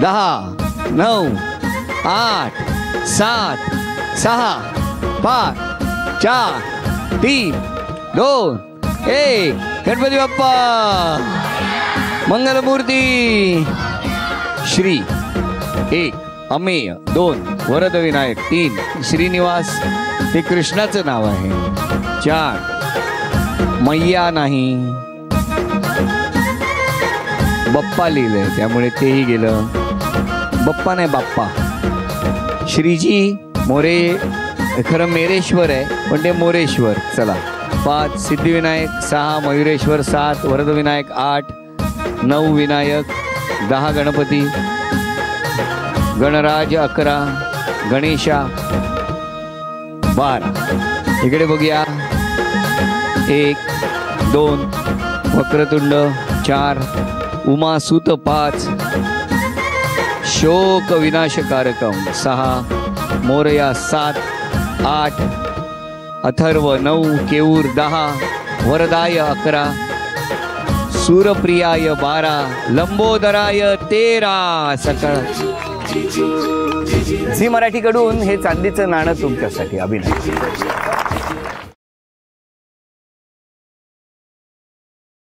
10 9 8 7 6 5 4 3 2 1 गणपती बाप्पा मंगलमूर्ती श्री 1 अमेय 2 वरद विनायक 3 श्रीनिवास हे कृष्णाचं नाव आहे 4 मैया नाही बप्पा लिहिलंय त्यामुळे तेही गेलं बप्पा नाही बाप्पा श्रीजी मोरे खरं मेरेश्वर आहे पण ते मोरेश्वर चला 5 सिद्धिविनायक 6 मयुरेश्वर 7 वरद विनायक 8 9 विनायक 10 गणपती गणराज 11 गणेशा 12 इकडे बघूया 1 2 वक्रतुंड 4 उमासुत 5 शोक विनाशकारकम 6 मोरया 7 8 अथर्व 9 केऊर 10 वरदाय 11 सूरप्रियाय 12 लंबोदराय 13 सकाळ झी मराठीकडून हे चांदीचं नाणं तुमच्यासाठी अभिनंदन.